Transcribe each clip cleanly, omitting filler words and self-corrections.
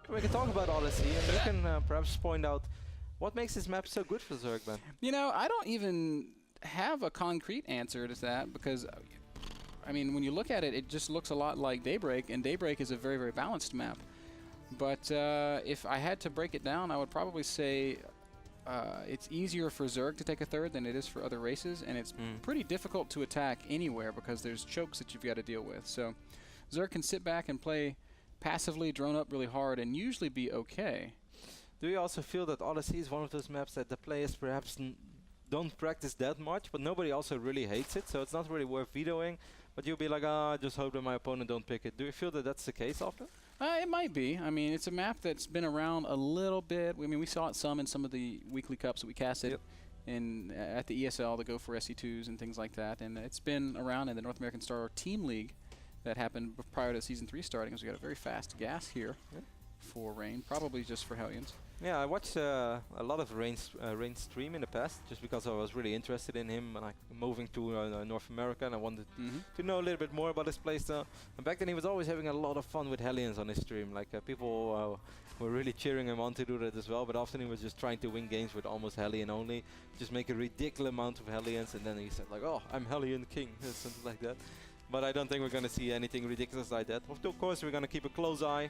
We can talk about Odyssey, and you can perhaps point out what makes this map so good for Zerg, Ben. You know, I don't even have a concrete answer to that because, I mean, when you look at it, it just looks a lot like Daybreak, and Daybreak is a very, very balanced map. But if I had to break it down, I would probably say it's easier for Zerg to take a third than it is for other races, and it's pretty difficult to attack anywhere because there's chokes that you've got to deal with. So Zerg can sit back and play passively, drone up really hard, and usually be okay. Do you also feel that Odyssey is one of those maps that the players perhaps don't practice that much, but nobody also really hates it, so it's not really worth vetoing, but you'll be like, I just hope that my opponent don't pick it. Do you feel that that's the case often? It might be. I mean, it's a map that's been around a little bit. I mean, we saw it some in some of the weekly cups that we casted at the ESL to go for SC2s and things like that, and it's been around in the North American Star Team League that happened prior to Season 3 starting, because we got a very fast gas here for Rain, probably just for Hellions. Yeah, I watched a lot of Rain's stream in the past, just because I was really interested in him, and moving to North America, and I wanted to know a little bit more about his playstyle. And back then he was always having a lot of fun with Hellions on his stream. Like people were really cheering him on to do that as well, but often he was just trying to win games with almost Hellion only, just make a ridiculous amount of Hellions, and then he said like, oh, I'm Hellion King, something like that. But I don't think we're going to see anything ridiculous like that. Of course, we're going to keep a close eye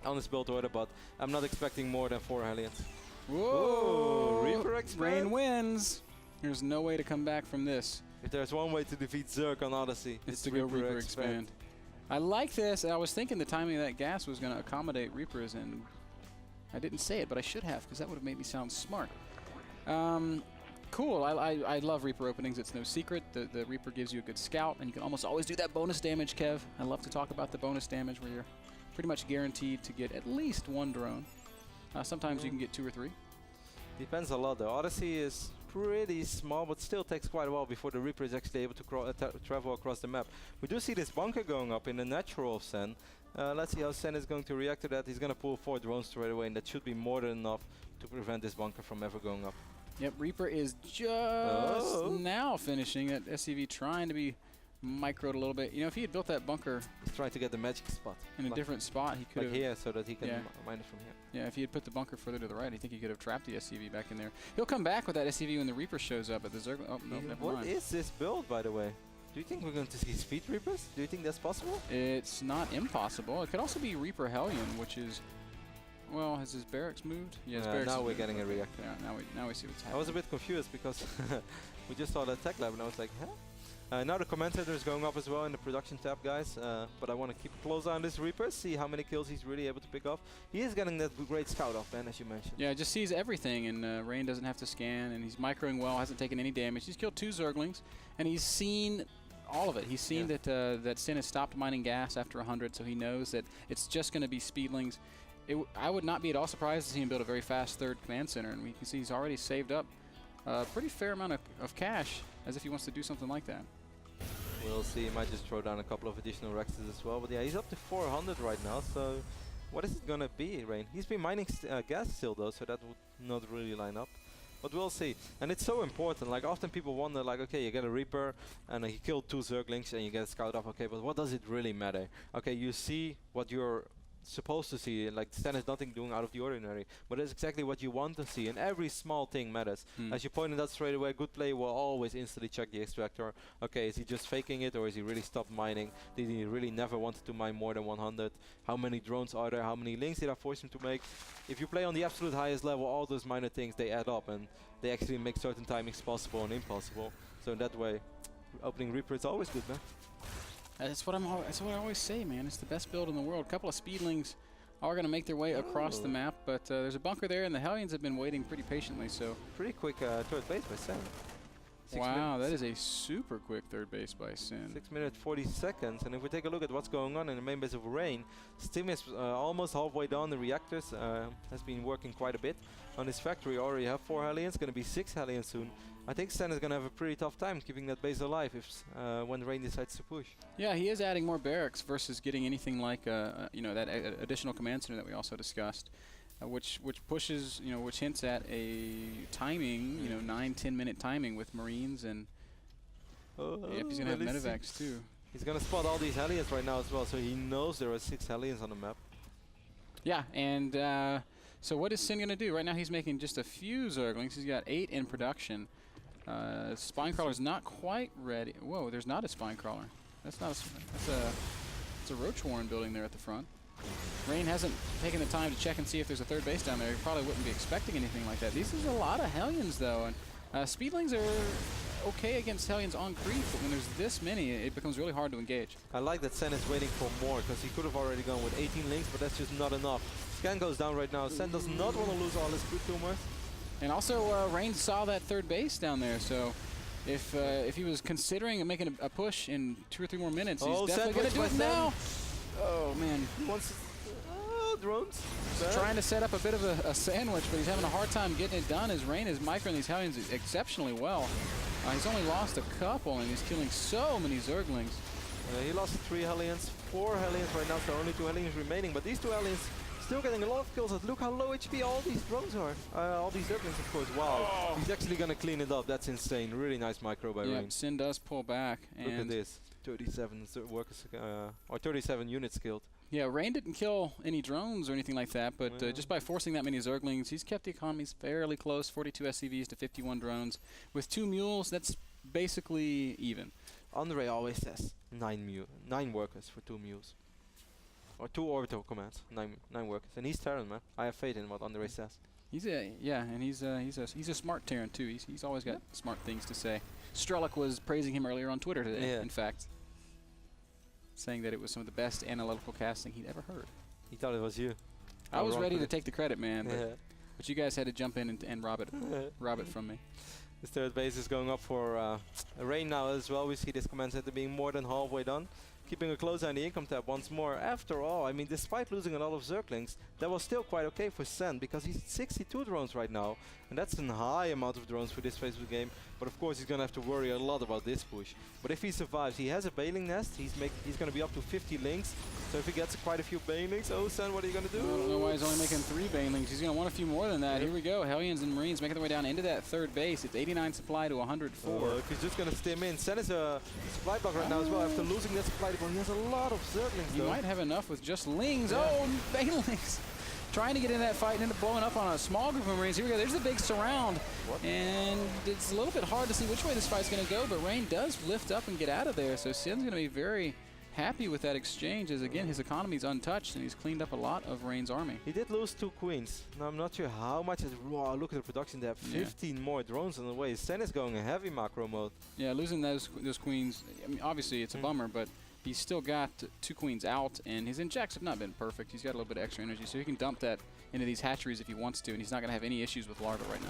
on this build order, but I'm not expecting more than 4 Hellions. Whoa! Reaper expand. Rain wins. There's no way to come back from this. If there's one way to defeat Zerg on Odyssey, it's to go Reaper expand. I like this. I was thinking the timing of that gas was going to accommodate Reapers, and I didn't say it, but I should have, because that would have made me sound smart. Cool. I love Reaper openings. It's no secret. The Reaper gives you a good scout, and you can almost always do that bonus damage, Kev. I love to talk about the bonus damage where you're pretty much guaranteed to get at least 1 drone. Sometimes you can get 2 or 3. Depends a lot though. Odyssey is pretty small, but still takes quite a while before the Reaper is actually able to travel across the map. We do see this bunker going up in the natural of Sen. Let's see how Sen is going to react to that. He's going to pull 4 drones straight away, and that should be more than enough to prevent this bunker from ever going up. Yep, Reaper is just now finishing it. SCV trying to be microed a little bit. You know, if he had built that bunker, he's trying to get the magic spot in a different spot, he could have, like here, so that he can mine it from here. Yeah, if he had put the bunker further to the right, I think he could have trapped the SCV back in there. He'll come back with that SCV when the Reaper shows up, but the Zerg. Oh no, never mind. What is this build, by the way? Do you think we're going to see Speed Reapers? Do you think that's possible? It's not impossible. It could also be Reaper Hellion, which is, well, has his barracks moved? Yeah, his barracks now we're getting a reactor. Yeah, now we see what's happening. I was a bit confused because we just saw the tech lab and I was like, huh? Now the commentator is going up as well in the production tab, guys. But I want to keep a close eye on this Reaper, see how many kills he's really able to pick off. He is getting that great scout off, Ben, as you mentioned. Yeah, just sees everything, and Rain doesn't have to scan, and he's microing well, hasn't taken any damage. He's killed 2 Zerglings, and he's seen all of it. He's seen that Sin has stopped mining gas after 100, so he knows that it's just going to be Speedlings. I would not be at all surprised to see him build a very fast 3rd command center, and we can see he's already saved up a pretty fair amount of cash, as if he wants to do something like that. We'll see. He might just throw down a couple of additional Rexes as well. But yeah, he's up to 400 right now. So what is it going to be, Rain? He's been mining gas still, though, so that would not really line up. But we'll see. And it's so important. Like, often people wonder, like, okay, you get a Reaper, and he killed 2 Zerglings, and you get a scout off. Okay, but what does it really matter? Okay, you see what you're supposed to see, like Stan is nothing doing out of the ordinary, but it's exactly what you want to see, and every small thing matters. As you pointed out straight away, good player will always instantly check the extractor. Okay, is he just faking it, or is he really stopped mining? Did he really never wanted to mine more than 100? How many drones are there? How many links did I force him to make? If you play on the absolute highest level, all those minor things, they add up, and they actually make certain timings possible and impossible. So in that way, opening Reaper is always good, man. That's what I always say, man. It's the best build in the world. A couple of Speedlings are going to make their way across the map, but there's a bunker there, and the Hellions have been waiting pretty patiently. So pretty quick 3rd base by Sen. Wow, that is a super quick 3rd base by Sin. 6 minutes 40 seconds, and if we take a look at what's going on in the main base of Rain, Stim is almost halfway down. The reactors has been working quite a bit on his factory. Already have 4 Hellions, going to be 6 Hellions soon. I think Sen is going to have a pretty tough time keeping that base alive if when Rain decides to push. Yeah, he is adding more barracks versus getting anything like you know, that additional command center that we also discussed. Which pushes, you know, which hints at a timing, you know, 9-10 minute timing with Marines, and yep, he's gonna have medevacs too. He's gonna spot all these Hellions right now as well, so he knows there are 6 Hellions on the map. Yeah, and so what is Sin going to do? Right now he's making just a few Zerglings. He's got 8 in production. Spinecrawler's not quite ready. Whoa, there's not a Spinecrawler. That's not it's a Roach Warren building there at the front. Rain hasn't taken the time to check and see if there's a third base down there. He probably wouldn't be expecting anything like that. These are a lot of Hellions, though, and Speedlings are okay against Hellions on creep, but when there's this many, it becomes really hard to engage. I like that Sen is waiting for more, because he could have already gone with 18 links, but that's just not enough. Scan goes down right now. Sen does not want to lose all his good tumors. And also, Rain saw that third base down there, so if he was considering making a push in 2 or 3 more minutes, he's definitely going to do it now. Oh, man. He wants drones. He's trying to set up a bit of a sandwich, but he's having a hard time getting it done as Rain is microing these Hellions exceptionally well. He's only lost a couple, and he's killing so many Zerglings. He lost 3 Hellions, 4 Hellions right now, so only 2 Hellions remaining. But these 2 Hellions still getting a lot of kills. Look how low HP all these drones are. All these Zerglings, of course. Wow. Oh. He's actually going to clean it up. That's insane. Really nice micro by Rain. Sin does pull back. Look at this. 37 workers, or 37 units killed. Yeah, Rain didn't kill any drones or anything like that, but just by forcing that many Zerglings, he's kept the economies fairly close. 42 SCVs to 51 drones. With 2 mules, that's basically even. Andre always says 9 workers for 2 mules. Or 2 orbital commands, 9 workers. And he's Terran, man. I have faith in what Andre says. He's a smart Terran too. He's always got smart things to say. Strellick was praising him earlier on Twitter today, in fact, saying that it was some of the best analytical casting he'd ever heard. He thought it was you. I was ready to take the credit, man, but you guys had to jump in and rob it from me. This third base is going up for Rain now as well. We see this command center being more than halfway done. Keeping a close eye on the income tab once more. After all, I mean, despite losing a lot of Zerglings, that was still quite okay for Sen, because he's 62 drones right now, and that's a high amount of drones for this phase of the game. But of course, he's gonna have to worry a lot about this push. But if he survives, he has a bailing nest. He's gonna be up to 50 links. So if he gets quite a few banelings, oh Sen, what are you gonna do? I don't know why he's only making 3 banelings. He's gonna want a few more than that. Here we go. Hellions and Marines making their way down into that third base. It's 89 supply to 104. He's just gonna stim in. Sen is a supply block right now as well. After losing that supply block, he has a lot of Zerglings. He might have enough with just lings. Oh, banelings! Trying to get in that fight and end up blowing up on a small group of Marines. Here we go. There's the big surround. And it's a little bit hard to see which way this fight's going to go, but Rain does lift up and get out of there. So Sin's going to be very happy with that exchange, as again, his economy's untouched and he's cleaned up a lot of Rain's army. He did lose 2 queens. Now I'm not sure how much is raw. Look at the production there. 15 more drones on the way. Sen is going a heavy macro mode. Yeah, losing those queens, I mean, obviously it's a bummer, but he's still got 2 queens out, and his injects have not been perfect. He's got a little bit of extra energy, so he can dump that into these hatcheries if he wants to, and he's not going to have any issues with larvae right now.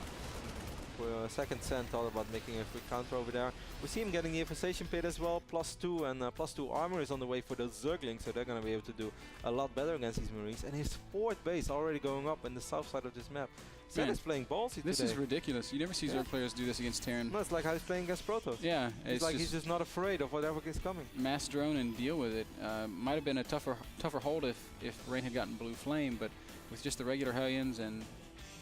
For a second, Sen thought about making a quick counter over there. We see him getting the infestation pit as well, +2, and +2 armor is on the way for the Zerglings, so they're going to be able to do a lot better against these Marines. And his 4th base already going up in the south side of this map. Sen is playing ballsy today. This is ridiculous. You never see Zerg players do this against Terran. No, it's like how he's playing against Protoss. Yeah. It's like he's just not afraid of whatever is coming. Mass drone and deal with it. Might have been a tougher hold if Rain had gotten Blue Flame, but with just the regular Hellions and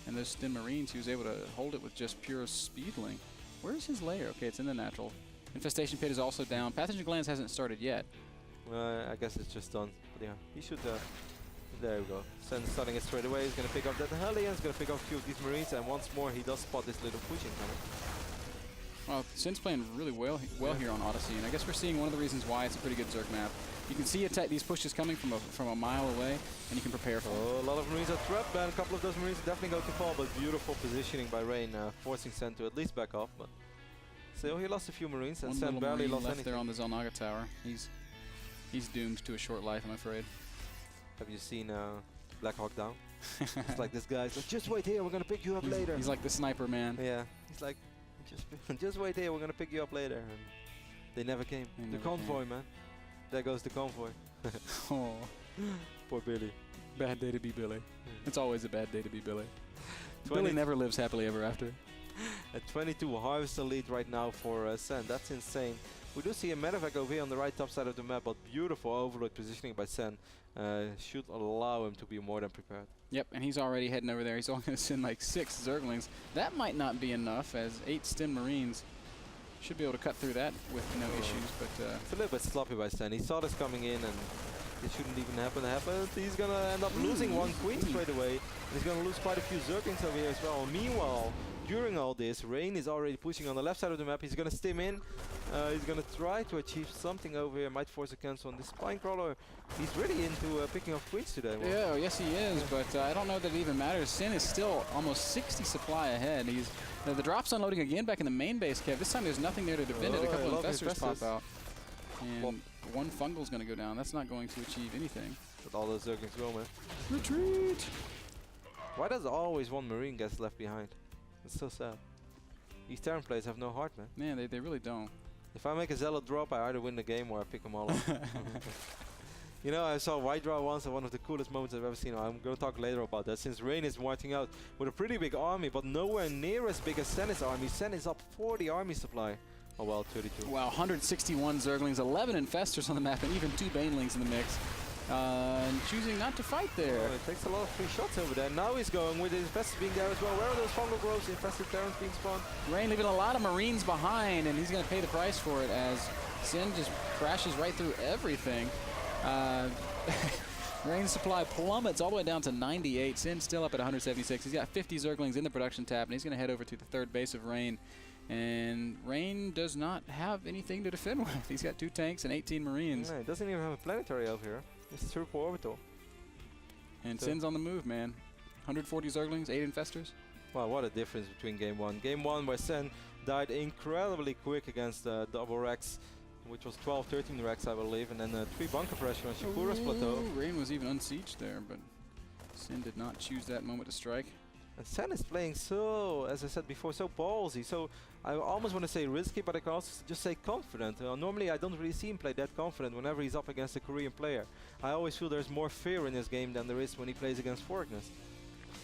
those Stim Marines, he was able to hold it with just pure Speedling. Where's his lair? Okay, it's in the natural. Infestation pit is also down. Pathogen glands hasn't started yet. I guess it's just done. But yeah, he should. There we go. Sen starting it straight away. He's going to pick up that Hellion. He's going to pick up a few of these Marines, and once more he does spot this little pushing coming. Well, Sin's playing really well here on Odyssey, and I guess we're seeing one of the reasons why it's a pretty good Zerg map. You can see these pushes coming from a mile away, and you can prepare for them. Oh, a lot of Marines are trapped, and a couple of those Marines definitely go to fall, but beautiful positioning by Rain, forcing Sen to at least back off. But still, he lost a few Marines, and Sen barely lost anything. There on the Zelnaga tower. He's doomed to a short life, I'm afraid. Have you seen Black Hawk Down? It's like this guy's like, just wait here, we're gonna pick you up later. He's like the sniper man. Yeah, he's like, just wait here, we're gonna pick you up later. And they never came. The convoy, man. There goes the convoy. Oh, poor Billy. Bad day to be Billy. It's always a bad day to be Billy. Billy never lives happily ever after. A 22 harvester lead right now for Sen. That's insane. We do see a medevac over here on the right top side of the map, but beautiful overload positioning by Sen should allow him to be more than prepared. Yep, and he's already heading over there. He's only going to send like 6 Zerglings. That might not be enough, as 8 Stim Marines should be able to cut through that with no issues. But it's a little bit sloppy by Sen. He saw this coming in, and It shouldn't even happen. He's gonna end up losing one queen straight away. And he's gonna lose quite a few Zerglings over here as well. Meanwhile, during all this, Rain is already pushing on the left side of the map. He's gonna stim in. He's gonna try to achieve something over here. Might force a cancel on this spine crawler. He's really into picking up queens today. Yeah, yes he is, but I don't know that it even matters. Sin is still almost 60 supply ahead. He's the drop's unloading again back in the main base, Kev. This time there's nothing there to defend it. A couple of infestors pop out. And one fungal's gonna go down. That's not going to achieve anything. But all those Zerglings go, man. Retreat! Why does always one Marine get left behind? It's so sad. These Terran players have no heart, man. Man, they really don't. If I make a Zealot drop, I either win the game or I pick them all up. You know, I saw White Draw once, and one of the coolest moments I've ever seen. I'm going to talk later about that. Since Rain is marching out with a pretty big army, but nowhere near as big as Sen's army. Sen is up 40 army supply. Oh well, 32. Wow, 161 Zerglings, 11 Infestors on the map, and even 2 Banelings in the mix. And choosing not to fight there. Oh, it takes a lot of free shots over there. Now he's going with the Infestors being there as well. Where are those fungal growths? Infested Terrans being spawned. Rain leaving a lot of Marines behind, and he's going to pay the price for it as Sin just crashes right through everything. Rain's supply plummets all the way down to 98. Sin's still up at 176. He's got 50 Zerglings in the production tab, and he's going to head over to the third base of Rain. And Rain does not have anything to defend with. He's got 2 tanks and 18 Marines. Yeah, he doesn't even have a planetary over here. It's triple orbital. And Sin's on the move, man. 140 Zerglings, 8 Infestors. Wow, what a difference between game 1. Game 1 where Sen died incredibly quick against double Rex, which was 12-13 Rex, I believe, and then 3 bunker pressure on Shakura's plateau. Rain was even unsieged there, but Sin did not choose that moment to strike. And Sen is playing so, as I said before, so ballsy. So I almost want to say risky, but I can also just say confident. Normally I don't really see him play that confident whenever he's up against a Korean player. I always feel there's more fear in this game than there is when he plays against Forkness.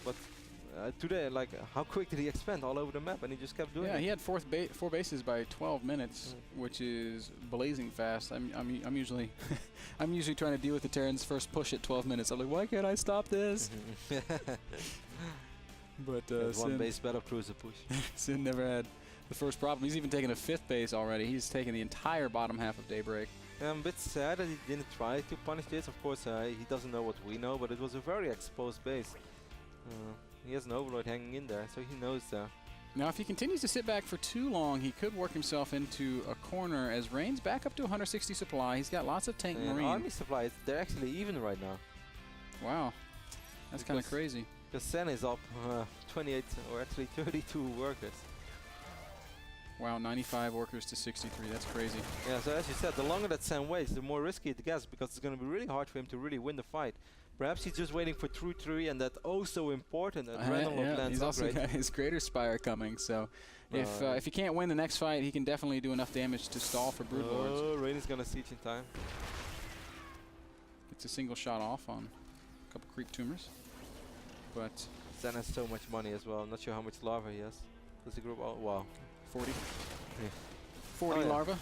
But today, like, how quick did he expand all over the map? And he just kept doing it. Yeah, he had 4 bases by 12 minutes, which is blazing fast. I'm usually I'm usually trying to deal with the Terrans first push at 12 minutes. I'm like, why can't I stop this? But one base battle cruiser push. Sin never had the first problem. He's even taken a 5th base already. He's taken the entire bottom half of Daybreak. I'm a bit sad that he didn't try to punish this. Of course, he doesn't know what we know, but it was a very exposed base. He has an Overlord hanging in there, so he knows that. Now, if he continues to sit back for too long, he could work himself into a corner as Rain's back up to 160 supply. He's got lots of tank Marine. Army supplies, they're actually even right now. Wow. That's kind of crazy. Because Sen is up 28, or actually 32 workers. Wow, 95 workers to 63. That's crazy. Yeah, so as you said, the longer that Sen waits, the more risky it gets, because it's going to be really hard for him to really win the fight. Perhaps he's just waiting for True 3 and that oh so important adrenaline yeah, he's also got his Greater Spire coming, so if he can't win the next fight, he can definitely do enough damage to stall for Broodlords. Oh, Rain is going to siege in time. Gets a single shot off on a couple creep tumors. But Sen has so much money as well. I'm not sure how much larva he has. Does he group? Oh, wow. 40. Yeah. 40 larva.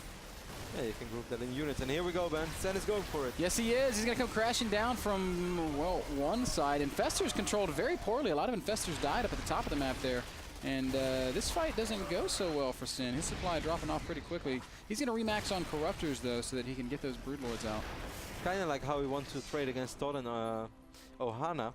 Yeah, you can group that in units. And here we go, man. Sen is going for it. Yes, he is. He's going to come crashing down from, well, one side. Infestors controlled very poorly. A lot of Infestors died up at the top of the map there. And this fight doesn't go so well for Sin. His supply dropping off pretty quickly. He's going to remax on Corruptors, though, so that he can get those Broodlords out. Kind of like how he wants to trade against Todd and Ohana.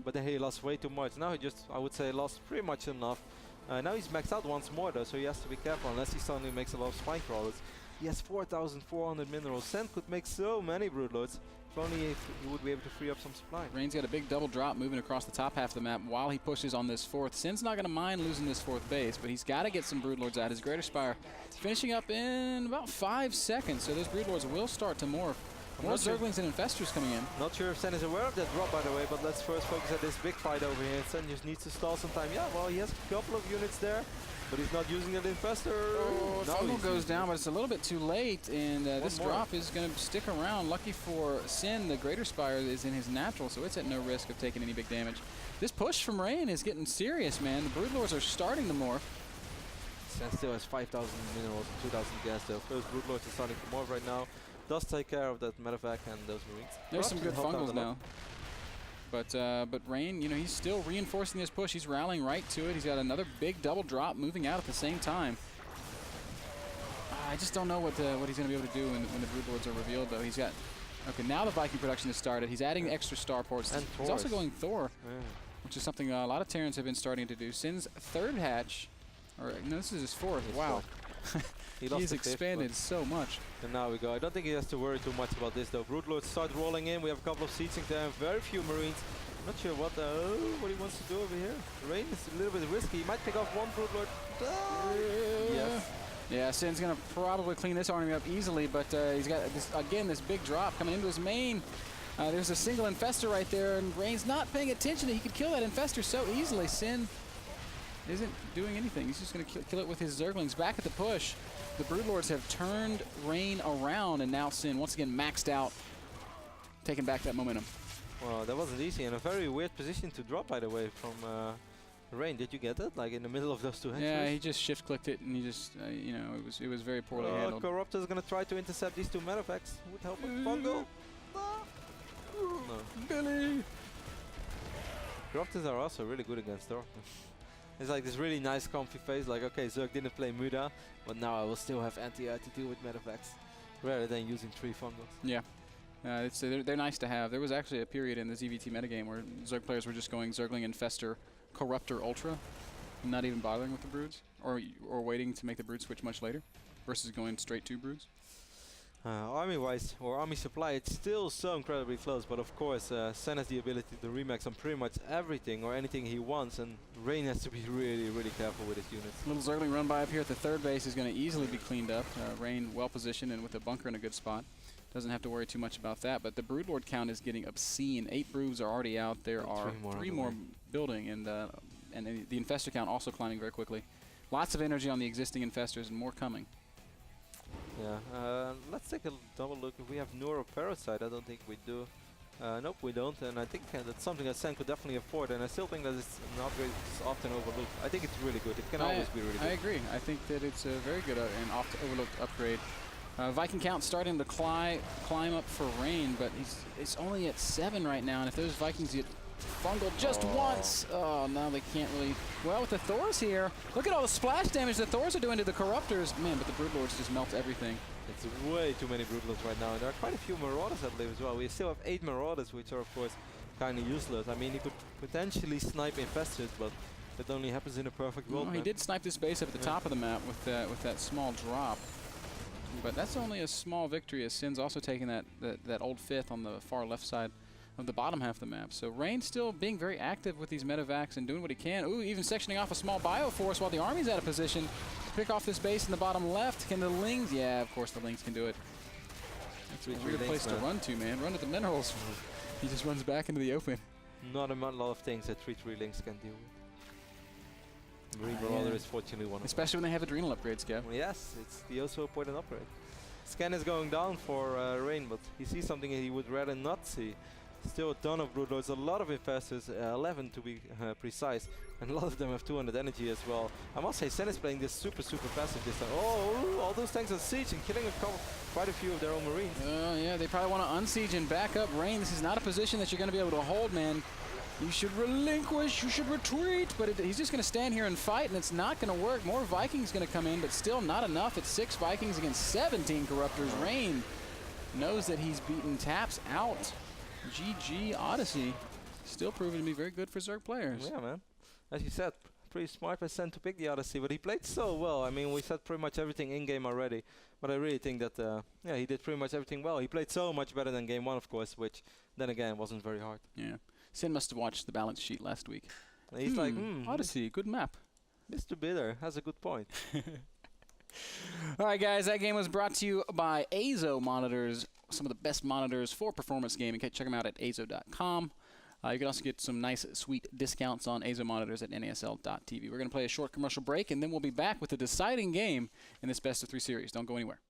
But then he lost way too much. Now he just, I would say, lost pretty much enough. Now he's maxed out once more though, so he has to be careful unless he suddenly makes a lot of spine crawlers. He has 4,400 minerals. Sen could make so many Broodlords. If only he would be able to free up some supply. Rain's got a big double drop moving across the top half of the map while he pushes on this 4th. Sin's not going to mind losing this 4th base, but he's got to get some Broodlords out. His Greater Spire finishing up in about 5 seconds, so those Broodlords will start to morph. More Zerglings and Infestors coming in. Not sure if Sen is aware of that drop, by the way, but let's first focus at this big fight over here. Sen just needs to stall some time. Yeah, well, he has a couple of units there, but he's not using an Infestor. Oh, Fungal goes down, but it's a little bit too late, and this drop is going to stick around. Lucky for Sin, the Greater Spire is in his natural, so it's at no risk of taking any big damage. This push from Rain is getting serious, man. The Broodlords are starting to morph. Sen still has 5,000 minerals and 2,000 gas, though. First Broodlords are starting to morph right now. Does take care of that medevac and those Marines. There's some good Fungals now. But Rain, you know, he's still reinforcing this push. He's rallying right to it. He's got another big double drop moving out at the same time. I just don't know what he's going to be able to do when the Broodlords are revealed, though. He's got Okay, now the Viking production has started. He's adding extra starports. And He's also going Thor, Yeah. which is something a lot of Terrans have been starting to do. Sin's third hatch, or no, this is his fourth. His Wow. He lost He's the fifth, expanded so much. and now we go. I don't think he has to worry too much about this though. Broodlords start rolling in. We have a couple of sieging there. Very few Marines. Not sure what he wants to do over here. Rain is a little bit risky. He might pick off one Broodlord. Yes. Yeah, Sin's going to probably clean this army up easily, but he's got, this big drop coming into his main. There's a single Infestor right there, and Rain's not paying attention. He could kill that Infestor so easily. Sin isn't doing anything. He's just going to kill it with his Zerglings. Back at the push, the Broodlords have turned Rain around, and now Sin, once again, maxed out, taking back that momentum. Well, that wasn't easy, and a very weird position to drop, by the way, from Rain. Did you get it? Like in the middle of those two hatcheries? Yeah, he just shift-clicked it, and he just, you know, it was very poorly handled. Corruptor is going to try to intercept these two Medevacs. Would help with Fungal. No. Billy! Corruptors are also really good against Thor. It's like this really nice comfy face, like, okay, Zerg didn't play Muda, but now I will still have anti-air to deal with Medevacs, rather than using 3 Fungals. Yeah. They're nice to have. There was actually a period in the ZVT metagame where Zerg players were just going Zergling, Infestor, Corruptor, Ultra, and not even bothering with the Broods, or waiting to make the Brood switch much later, versus going straight to Broods. Army-wise, or army supply, it's still so incredibly close, but of course, Sen has the ability to remax on pretty much everything or anything he wants, and Rain has to be really, really careful with his units. Little Zergling run by up here at the third base is going to easily be cleaned up. Rain well positioned and with a bunker in a good spot. Doesn't have to worry too much about that, but the Broodlord count is getting obscene. 8 Broods are already out. There are 3 more building, and the Infestor count also climbing very quickly. Lots of energy on the existing Infestors and more coming. Yeah, let's take a double look. If we have Neuro Parasite, I don't think we do. Nope, we don't, and I think that's something that Sen could definitely afford, and I still think that it's an upgrade that's often overlooked. I think it's really good. It can always be really good. I agree. I think that it's a very good and often overlooked upgrade. Viking count starting to climb up for Rain, but it's only at 7 right now, and if those Vikings get fungled just once, oh, now they can't really. Well, with the Thors here, look at all the splash damage the Thors are doing to the Corruptors. Man, but the Broodlords just melt everything. It's way too many Broodlords right now, and there are quite a few Marauders, I believe, as well. We still have 8 Marauders, which are, of course, kind of useless. I mean, he could potentially snipe Infestors, but that only happens in a perfect world. No, he did snipe this base up at the top of the map with that small drop. But that's only a small victory, as Sin's also taking that old 5th on the far left side of the bottom half of the map. So Rain still being very active with these Medevacs and doing what he can. Ooh, even sectioning off a small Bioforce while the army's out of position. Pick off this base in the bottom left. Can the Lings? Yeah, of course the Lings can do it. That's a weird place to run to, man. Run to the minerals. He just runs back into the open. Not a lot of things that 3/3 Lings can deal with. Marine Marauder is fortunately one of them. Especially when they have adrenal upgrades, Kev. Well, yes, it's the also important upgrade. Scan is going down for Rain, but he sees something he would rather not see. Still a ton of Broodlords, a lot of Infestors, 11 to be precise, and a lot of them have 200 energy as well. I must say, Sen is playing this super passive this time. Oh, all those tanks are siege and killing quite a few of their own Marines. Yeah, they probably want to unsiege and back up Rain. This is not a position that you're going to be able to hold, man. You should relinquish, you should retreat, but he's just going to stand here and fight, and it's not going to work. More Vikings going to come in, but still not enough. It's 6 Vikings against 17 Corruptors. Rain knows that he's beaten Taps out. GG Odyssey. Still proving to be very good for Zerg players. Yeah, man. As you said, pretty smart by Sen to pick the Odyssey, but he played so well. I mean, we said pretty much everything in-game already, but I really think that, yeah, he did pretty much everything well. He played so much better than Game 1, of course, which, then again, wasn't very hard. Yeah. Sin must have watched the balance sheet last week. And he's like, Odyssey, good map. Mr. Bitter has a good point. All right, guys, that game was brought to you by Azo monitors, some of the best monitors for performance gaming. Check them out at azo.com. You can also get some nice, sweet discounts on Azo monitors at NASL.tv. We're going to play a short commercial break, and then we'll be back with the deciding game in this best-of-3 series. Don't go anywhere.